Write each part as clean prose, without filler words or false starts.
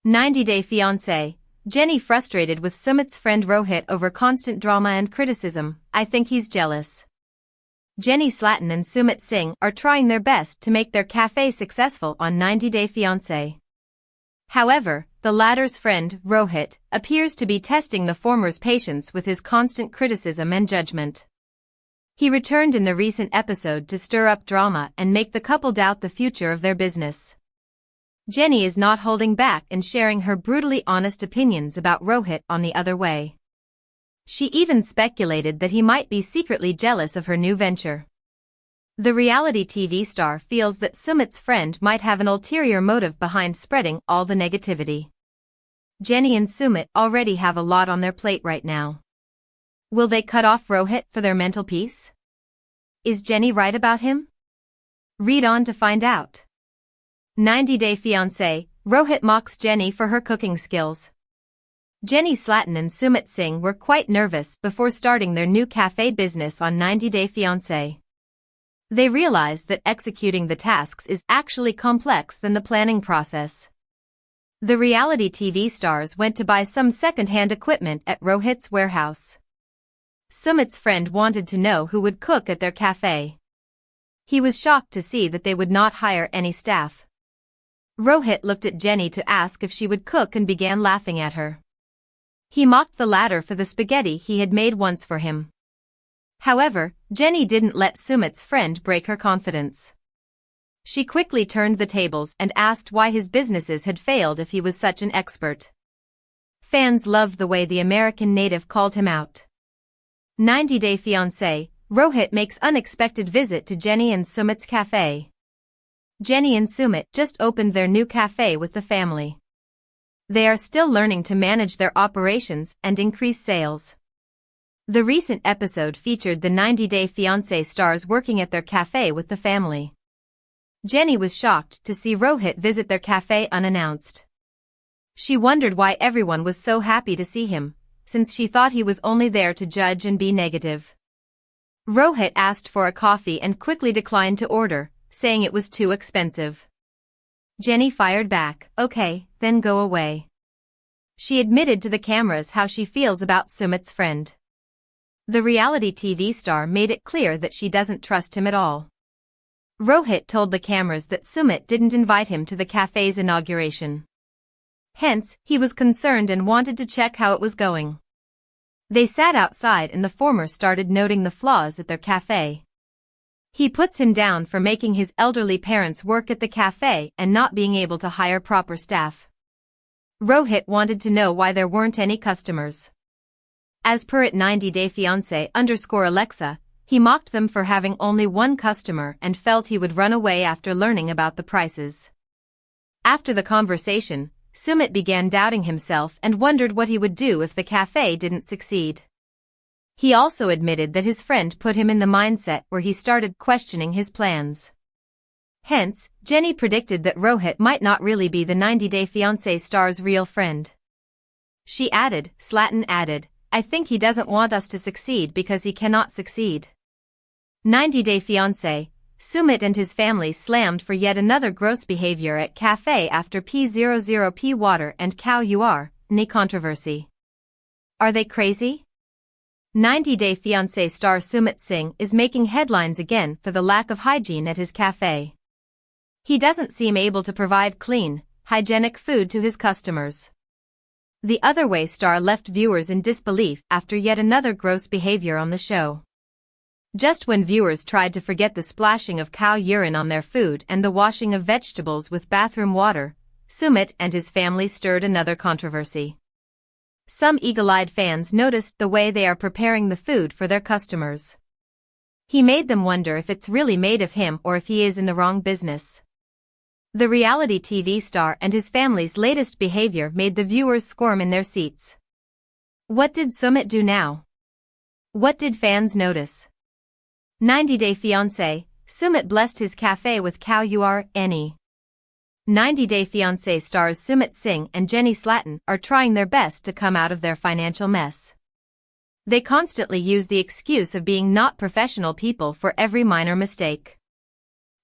90-Day Fiancé. Jenny frustrated with Sumit's friend Rohit over constant drama and criticism. I think he's jealous. Jenny Slatten and Sumit Singh are trying their best to make their café successful on 90-Day Fiancé. However, the latter's friend, Rohit, appears to be testing the former's patience with his constant criticism and judgment. He returned in the recent episode to stir up drama and make the couple doubt the future of their business. Jenny is not holding back and sharing her brutally honest opinions about Rohit on the other way. She even speculated that he might be secretly jealous of her new venture. The reality TV star feels that Sumit's friend might have an ulterior motive behind spreading all the negativity. Jenny and Sumit already have a lot on their plate right now. Will they cut off Rohit for their mental peace? Is Jenny right about him? Read on to find out. 90-Day Fiancé. Rohit mocks Jenny for her cooking skills. Jenny Slatten and Sumit Singh were quite nervous before starting their new café business on 90-Day Fiancé. They realized that executing the tasks is actually complex than the planning process. The reality TV stars went to buy some second-hand equipment at Rohit's warehouse. Sumit's friend wanted to know who would cook at their café. He was shocked to see that they would not hire any staff. Rohit looked at Jenny to ask if she would cook and began laughing at her. He mocked the latter for the spaghetti he had made once for him. However, Jenny didn't let Sumit's friend break her confidence. She quickly turned the tables and asked why his businesses had failed if he was such an expert. Fans loved the way the American native called him out. 90-Day Fiancé. Rohit makes unexpected visit to Jenny and Sumit's café. Jenny and Sumit just opened their new café with the family. They are still learning to manage their operations and increase sales. The recent episode featured the 90-Day Fiancé stars working at their café with the family. Jenny was shocked to see Rohit visit their café unannounced. She wondered why everyone was so happy to see him, since she thought he was only there to judge and be negative. Rohit asked for a coffee and quickly declined to order, saying it was too expensive. Jenny fired back, "Okay, then go away." She admitted to the cameras how she feels about Sumit's friend. The reality TV star made it clear that she doesn't trust him at all. Rohit told the cameras that Sumit didn't invite him to the café's inauguration. Hence, he was concerned and wanted to check how it was going. They sat outside and the former started noting the flaws at their café. He puts him down for making his elderly parents work at the café and not being able to hire proper staff. Rohit wanted to know why there weren't any customers. As per at 90-Day Fiancé_Alexa, he mocked them for having only one customer and felt he would run away after learning about the prices. After the conversation, Sumit began doubting himself and wondered what he would do if the café didn't succeed. He also admitted that his friend put him in the mindset where he started questioning his plans. Hence, Jenny predicted that Rohit might not really be the 90-Day Fiancé star's real friend. Slatten added, "I think he doesn't want us to succeed because he cannot succeed." 90-Day Fiancé. Sumit and his family slammed for yet another gross behavior at café after P00P water and cow urine controversy. Are they crazy? 90-Day Fiancé star Sumit Singh is making headlines again for the lack of hygiene at his café. He doesn't seem able to provide clean, hygienic food to his customers. The Other Way star left viewers in disbelief after yet another gross behavior on the show. Just when viewers tried to forget the splashing of cow urine on their food and the washing of vegetables with bathroom water, Sumit and his family stirred another controversy. Some eagle-eyed fans noticed the way they are preparing the food for their customers. He made them wonder if it's really made of him or if he is in the wrong business. The reality TV star and his family's latest behavior made the viewers squirm in their seats. What did Sumit do now? What did fans notice? 90-Day Fiancé. Sumit blessed his café with cow urine. 90-Day Fiancé stars Sumit Singh and Jenny Slatten are trying their best to come out of their financial mess. They constantly use the excuse of being not professional people for every minor mistake.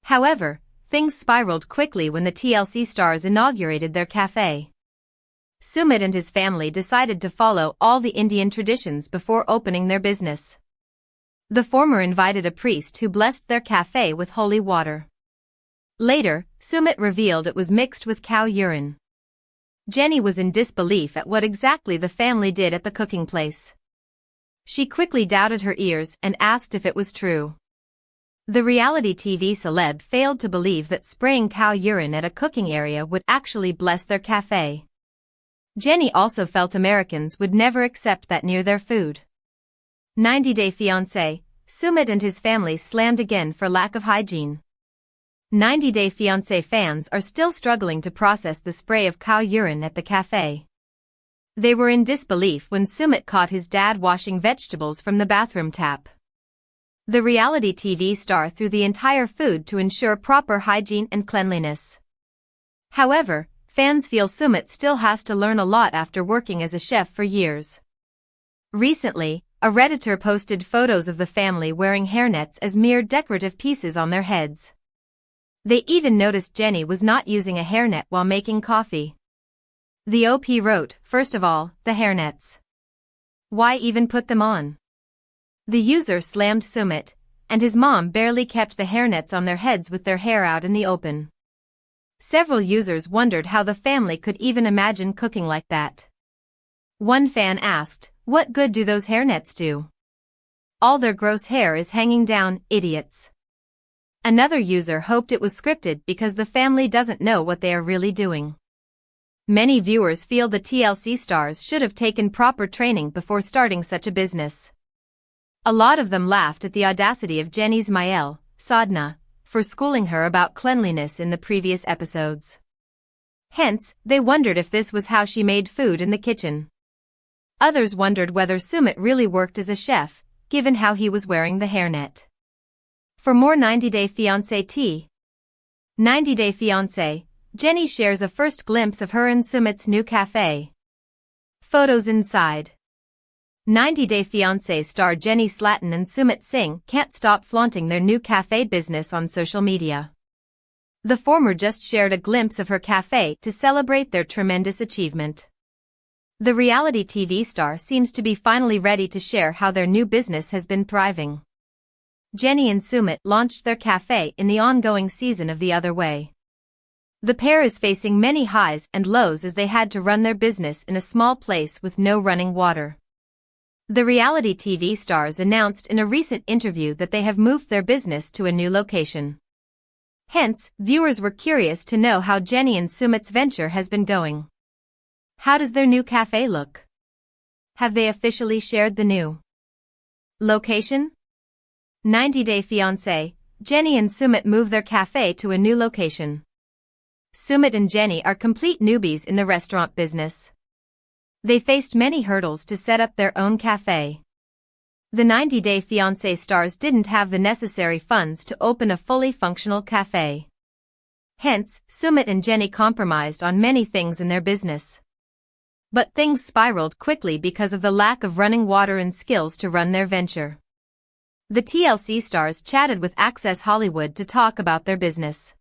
However, things spiraled quickly when the TLC stars inaugurated their café. Sumit and his family decided to follow all the Indian traditions before opening their business. The former invited a priest who blessed their café with holy water. Later, Sumit revealed it was mixed with cow urine. Jenny was in disbelief at what exactly the family did at the cooking place. She quickly doubted her ears and asked if it was true. The reality TV celeb failed to believe that spraying cow urine at a cooking area would actually bless their café. Jenny also felt Americans would never accept that near their food. 90-Day Fiancé, Sumit and his family slammed again for lack of hygiene. 90-Day Fiancé fans are still struggling to process the spray of cow urine at the café. They were in disbelief when Sumit caught his dad washing vegetables from the bathroom tap. The reality TV star threw the entire food to ensure proper hygiene and cleanliness. However, fans feel Sumit still has to learn a lot after working as a chef for years. Recently, a Redditor posted photos of the family wearing hairnets as mere decorative pieces on their heads. They even noticed Jenny was not using a hairnet while making coffee. The OP wrote, "First of all, the hairnets. Why even put them on?" The user slammed Sumit, and his mom barely kept the hairnets on their heads with their hair out in the open. Several users wondered how the family could even imagine cooking like that. One fan asked, "What good do those hairnets do? All their gross hair is hanging down, idiots." Another user hoped it was scripted because the family doesn't know what they are really doing. Many viewers feel the TLC stars should have taken proper training before starting such a business. A lot of them laughed at the audacity of Jenny's Mael, Sadhna, for schooling her about cleanliness in the previous episodes. Hence, they wondered if this was how she made food in the kitchen. Others wondered whether Sumit really worked as a chef, given how he was wearing the hairnet. For more 90-Day Fiancé 90-Day Fiancé, Jenny shares a first glimpse of her and Sumit's new café. Photos inside. 90-Day Fiancé star Jenny Slatten and Sumit Singh can't stop flaunting their new café business on social media. The former just shared a glimpse of her café to celebrate their tremendous achievement. The reality TV star seems to be finally ready to share how their new business has been thriving. Jenny and Sumit launched their café in the ongoing season of The Other Way. The pair is facing many highs and lows as they had to run their business in a small place with no running water. The reality TV stars announced in a recent interview that they have moved their business to a new location. Hence, viewers were curious to know how Jenny and Sumit's venture has been going. How does their new café look? Have they officially shared the new location? 90-Day Fiancé, Jenny and Sumit move their café to a new location. Sumit and Jenny are complete newbies in the restaurant business. They faced many hurdles to set up their own café. The 90-Day Fiancé stars didn't have the necessary funds to open a fully functional café. Hence, Sumit and Jenny compromised on many things in their business. But things spiraled quickly because of the lack of running water and skills to run their venture. The TLC stars chatted with Access Hollywood to talk about their business.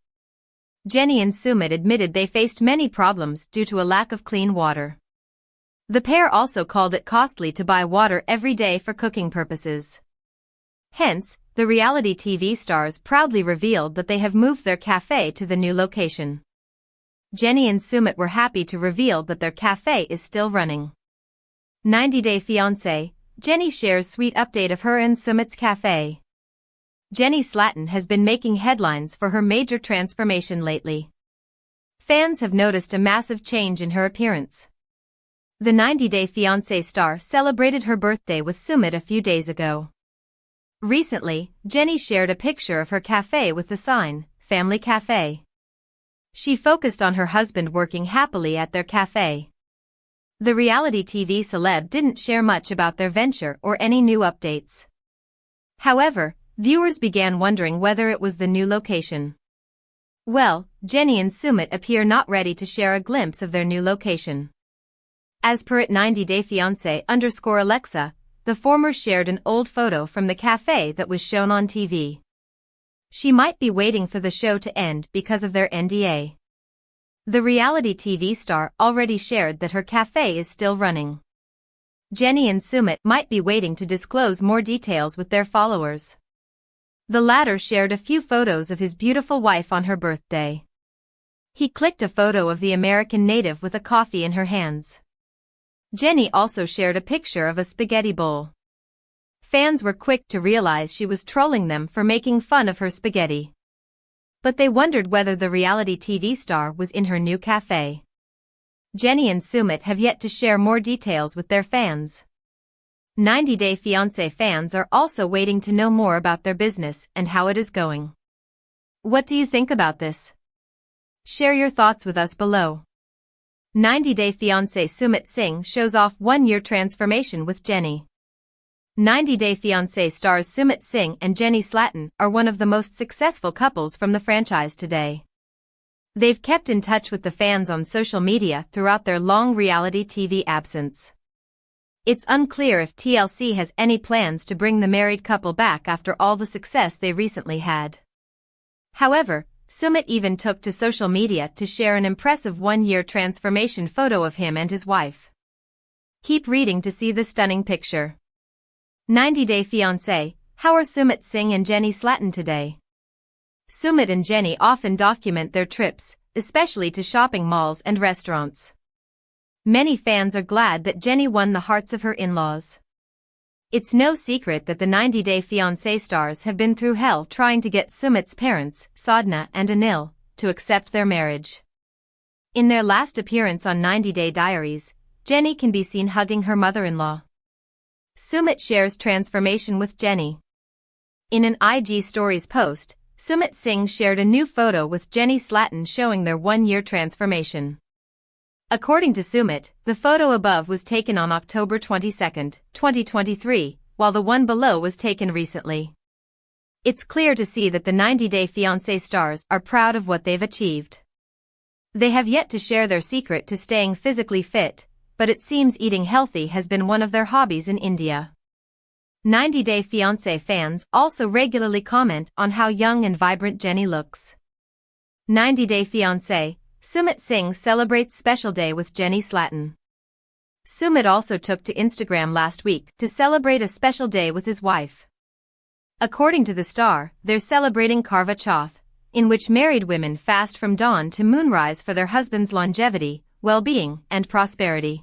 Jenny and Sumit admitted they faced many problems due to a lack of clean water. The pair also called it costly to buy water every day for cooking purposes. Hence, the reality TV stars proudly revealed that they have moved their café to the new location. Jenny and Sumit were happy to reveal that their café is still running. 90-Day Fiancé, Jenny shares sweet update of her and Sumit's café. Jenny Slatten has been making headlines for her major transformation lately. Fans have noticed a massive change in her appearance. The 90-Day Fiancé star celebrated her birthday with Sumit a few days ago. Recently, Jenny shared a picture of her café with the sign, Family Café. She focused on her husband working happily at their café. The reality TV celeb didn't share much about their venture or any new updates. However, viewers began wondering whether it was the new location. Well, Jenny and Sumit appear not ready to share a glimpse of their new location. As per at 90-Day Fiancé _Alexa, the former shared an old photo from the café that was shown on TV. She might be waiting for the show to end because of their NDA. The reality TV star already shared that her café is still running. Jenny and Sumit might be waiting to disclose more details with their followers. The latter shared a few photos of his beautiful wife on her birthday. He clicked a photo of the American native with a coffee in her hands. Jenny also shared a picture of a spaghetti bowl. Fans were quick to realize she was trolling them for making fun of her spaghetti. But they wondered whether the reality TV star was in her new café. Jenny and Sumit have yet to share more details with their fans. 90 Day Fiancé fans are also waiting to know more about their business and how it is going. What do you think about this? Share your thoughts with us below. 90 Day Fiancé Sumit Singh shows off 1-year transformation with Jenny. 90 Day Fiancé stars Sumit Singh and Jenny Slatten are one of the most successful couples from the franchise today. They've kept in touch with the fans on social media throughout their long reality TV absence. It's unclear if TLC has any plans to bring the married couple back after all the success they recently had. However, Sumit even took to social media to share an impressive 1-year transformation photo of him and his wife. Keep reading to see the stunning picture. 90 Day Fiancé, how are Sumit Singh and Jenny Slatten today? Sumit and Jenny often document their trips, especially to shopping malls and restaurants. Many fans are glad that Jenny won the hearts of her in-laws. It's no secret that the 90 Day Fiancé stars have been through hell trying to get Sumit's parents, Sadhna and Anil, to accept their marriage. In their last appearance on 90 Day Diaries, Jenny can be seen hugging her mother-in-law. Sumit shares transformation with Jenny. In an IG Stories post, Sumit Singh shared a new photo with Jenny Slatten showing their 1-year transformation. According to Sumit, the photo above was taken on October 22, 2023, while the one below was taken recently. It's clear to see that the 90 Day Fiancé stars are proud of what they've achieved. They have yet to share their secret to staying physically fit, but it seems eating healthy has been one of their hobbies in India. 90 Day Fiancé fans also regularly comment on how young and vibrant Jenny looks. 90 Day Fiancé, Sumit Singh celebrates special day with Jenny Slatten. Sumit also took to Instagram last week to celebrate a special day with his wife. According to the star, they're celebrating Karva Chauth, in which married women fast from dawn to moonrise for their husband's longevity, well-being, and prosperity.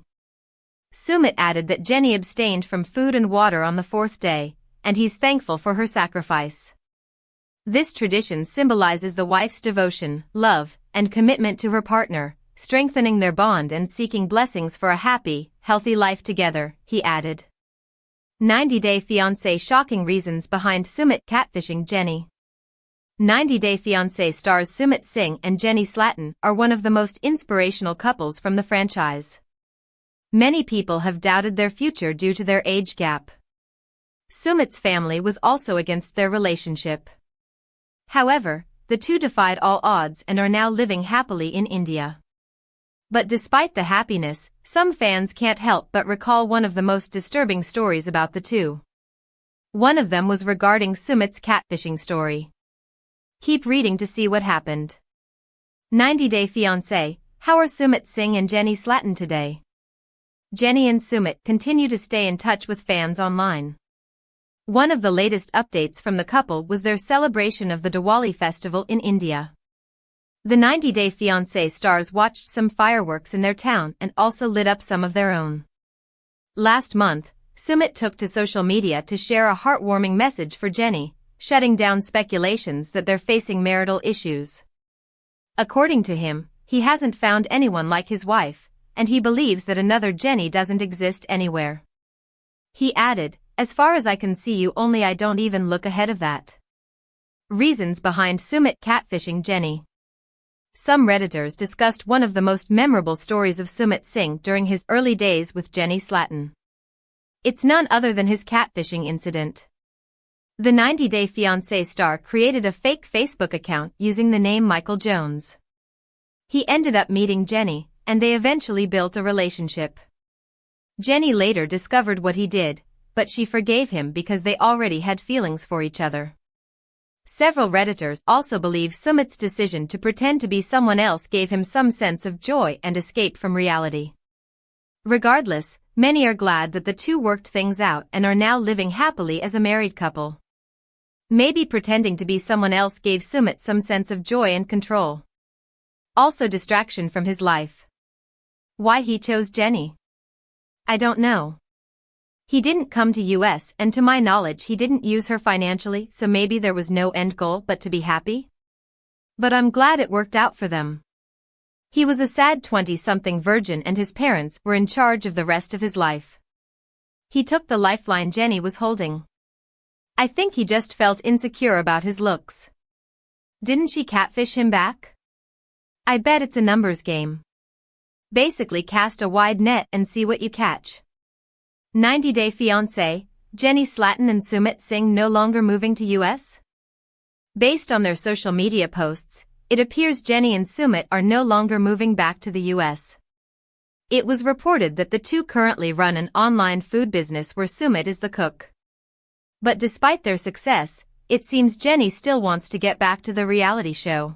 Sumit added that Jenny abstained from food and water on the 4th day, and he's thankful for her sacrifice. This tradition symbolizes the wife's devotion, love, and commitment to her partner, strengthening their bond and seeking blessings for a happy, healthy life together, he added. 90 Day Fiancé shocking reasons behind Sumit catfishing Jenny. 90 Day Fiancé stars Sumit Singh and Jenny Slatten are one of the most inspirational couples from the franchise. Many people have doubted their future due to their age gap. Sumit's family was also against their relationship. However, the two defied all odds and are now living happily in India. But despite the happiness, some fans can't help but recall one of the most disturbing stories about the two. One of them was regarding Sumit's catfishing story. Keep reading to see what happened. 90 Day Fiancé, how are Sumit Singh and Jenny Slatten today? Jenny and Sumit continue to stay in touch with fans online. One of the latest updates from the couple was their celebration of the Diwali festival in India. The 90 Day Fiancé stars watched some fireworks in their town and also lit up some of their own. Last month, Sumit took to social media to share a heartwarming message for Jenny, shutting down speculations that they're facing marital issues. According to him, he hasn't found anyone like his wife, and he believes that another Jenny doesn't exist anywhere. He added, "As far as I can see you only I don't even look ahead of that." Reasons behind Sumit catfishing Jenny. Some Redditors discussed one of the most memorable stories of Sumit Singh during his early days with Jenny Slatten. It's none other than his catfishing incident. The 90 Day Fiancé star created a fake Facebook account using the name Michael Jones. He ended up meeting Jenny, and they eventually built a relationship. Jenny later discovered what he did, but she forgave him because they already had feelings for each other. Several Redditors also believe Sumit's decision to pretend to be someone else gave him some sense of joy and escape from reality. Regardless, many are glad that the two worked things out and are now living happily as a married couple. Maybe pretending to be someone else gave Sumit some sense of joy and control. Also distraction from his life. Why he chose Jenny? I don't know. He didn't come to US and to my knowledge he didn't use her financially, so maybe there was no end goal but to be happy? But I'm glad it worked out for them. He was a sad 20-something virgin and his parents were in charge of the rest of his life. He took the lifeline Jenny was holding. I think he just felt insecure about his looks. Didn't she catfish him back? I bet it's a numbers game. Basically cast a wide net and see what you catch. 90-Day Fiancé, Jenny Slatten and Sumit Singh no longer moving to US? Based on their social media posts, it appears Jenny and Sumit are no longer moving back to the US. It was reported that the two currently run an online food business where Sumit is the cook. But despite their success, it seems Jenny still wants to get back to the reality show.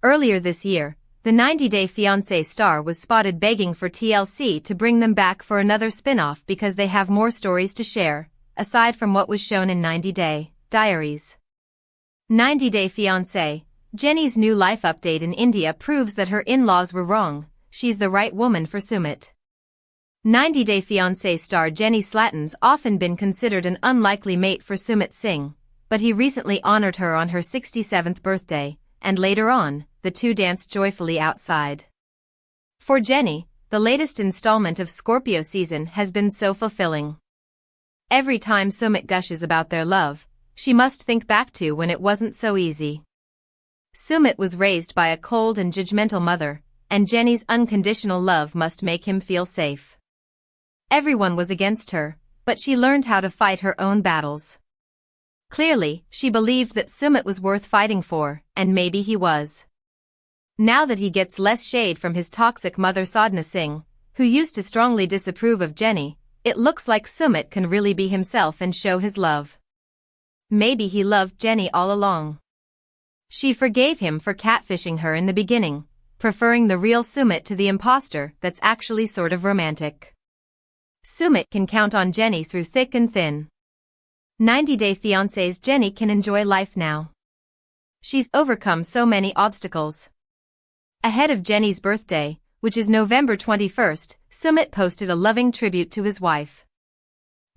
Earlier this year, the 90-Day Fiancé star was spotted begging for TLC to bring them back for another spin-off because they have more stories to share, aside from what was shown in 90-Day Diaries. 90-Day Fiancé, Jenny's new life update in India proves that her in-laws were wrong, she's the right woman for Sumit. 90-Day Fiancé star Jenny Slatten's often been considered an unlikely mate for Sumit Singh, but he recently honored her on her 67th birthday, and later on, the two danced joyfully outside. For Jenny, the latest installment of Scorpio season has been so fulfilling. Every time Sumit gushes about their love, she must think back to when it wasn't so easy. Sumit was raised by a cold and judgmental mother, and Jenny's unconditional love must make him feel safe. Everyone was against her, but she learned how to fight her own battles. Clearly, she believed that Sumit was worth fighting for, and maybe he was. Now that he gets less shade from his toxic mother Sadhana Singh, who used to strongly disapprove of Jenny, it looks like Sumit can really be himself and show his love. Maybe he loved Jenny all along. She forgave him for catfishing her in the beginning, preferring the real Sumit to the imposter that's actually sort of romantic. Sumit can count on Jenny through thick and thin. 90-Day Fiancé's Jenny can enjoy life now. She's overcome so many obstacles. Ahead of Jenny's birthday, which is November 21st, Sumit posted a loving tribute to his wife.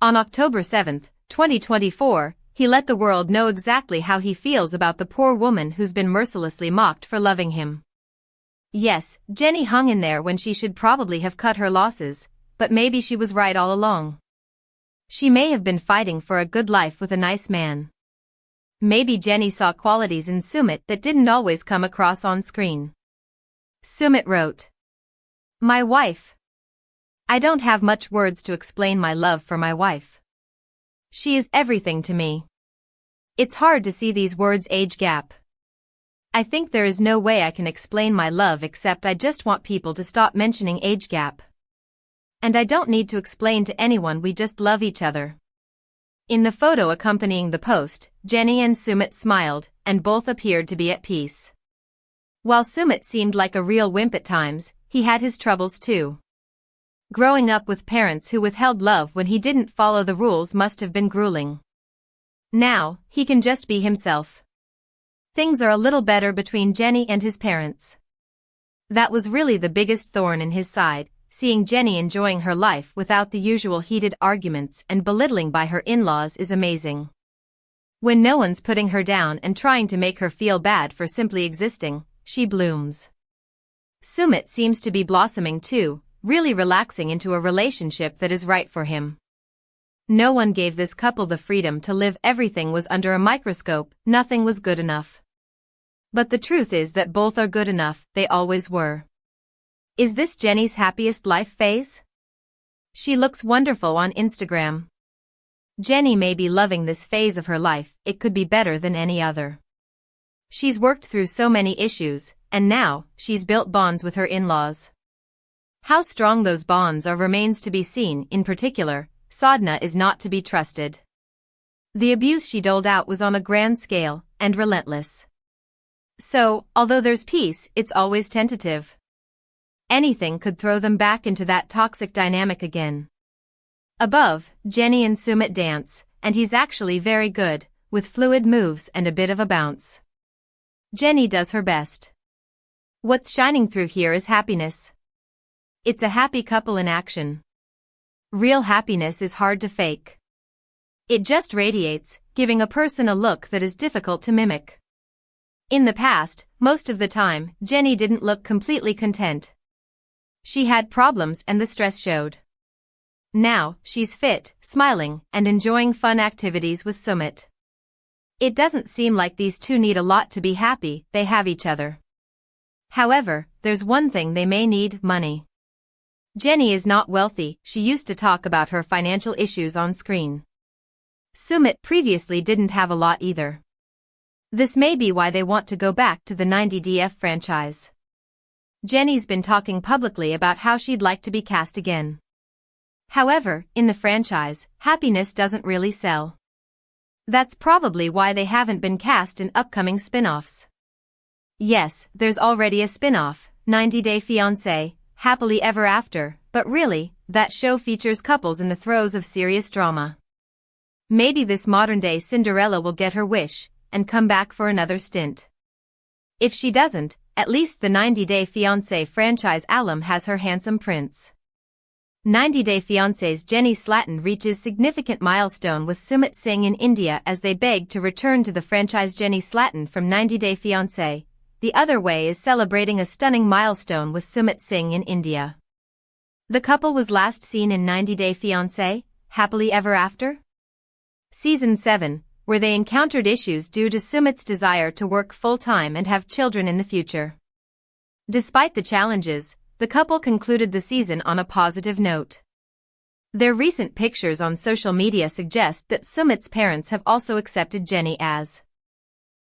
On October 7, 2024, he let the world know exactly how he feels about the poor woman who's been mercilessly mocked for loving him. Yes, Jenny hung in there when she should probably have cut her losses, but maybe she was right all along. She may have been fighting for a good life with a nice man. Maybe Jenny saw qualities in Sumit that didn't always come across on screen. Sumit wrote, "My wife. I don't have much words to explain my love for my wife. She is everything to me. It's hard to see these words age gap. I think there is no way I can explain my love except I just want people to stop mentioning age gap. And I don't need to explain to anyone, we just love each other." In the photo accompanying the post, Jenny and Sumit smiled, and both appeared to be at peace. While Sumit seemed like a real wimp at times, he had his troubles too. Growing up with parents who withheld love when he didn't follow the rules must have been grueling. Now, he can just be himself. Things are a little better between Jenny and his parents. That was really the biggest thorn in his side, seeing Jenny enjoying her life without the usual heated arguments and belittling by her in-laws is amazing. When no one's putting her down and trying to make her feel bad for simply existing, she blooms. Sumit seems to be blossoming too, really relaxing into a relationship that is right for him. No one gave this couple the freedom to live. Everything was under a microscope, nothing was good enough. But the truth is that both are good enough, they always were. Is this Jenny's happiest life phase? She looks wonderful on Instagram. Jenny may be loving this phase of her life, it could be better than any other. She's worked through so many issues, and now, she's built bonds with her in-laws. How strong those bonds are remains to be seen. In particular, Sadhana is not to be trusted. The abuse she doled out was on a grand scale, and relentless. So, although there's peace, it's always tentative. Anything could throw them back into that toxic dynamic again. Above, Jenny and Sumit dance, and he's actually very good, with fluid moves and a bit of a bounce. Jenny does her best. What's shining through here is happiness. It's a happy couple in action. Real happiness is hard to fake. It just radiates, giving a person a look that is difficult to mimic. In the past, most of the time, Jenny didn't look completely content. She had problems and the stress showed. Now, she's fit, smiling, and enjoying fun activities with Sumit. It doesn't seem like these two need a lot to be happy, they have each other. However, there's one thing they may need: money. Jenny is not wealthy, she used to talk about her financial issues on screen. Sumit previously didn't have a lot either. This may be why they want to go back to the 90DF franchise. Jenny's been talking publicly about how she'd like to be cast again. However, in the franchise, happiness doesn't really sell. That's probably why they haven't been cast in upcoming spin-offs. Yes, there's already a spin-off, 90 Day Fiancé, Happily Ever After, but really, that show features couples in the throes of serious drama. Maybe this modern-day Cinderella will get her wish and come back for another stint. If she doesn't, at least the 90 Day Fiancé franchise alum has her handsome prince. 90 Day Fiancé's Jenny Slatten reaches significant milestone with Sumit Singh in India as they beg to return to the franchise. Jenny Slatten from 90 Day Fiancé, the other way, is celebrating a stunning milestone with Sumit Singh in India. The couple was last seen in 90 Day Fiancé, Happily Ever After? Season 7, where they encountered issues due to Sumit's desire to work full-time and have children in the future. Despite the challenges, the couple concluded the season on a positive note. Their recent pictures on social media suggest that Sumit's parents have also accepted Jenny as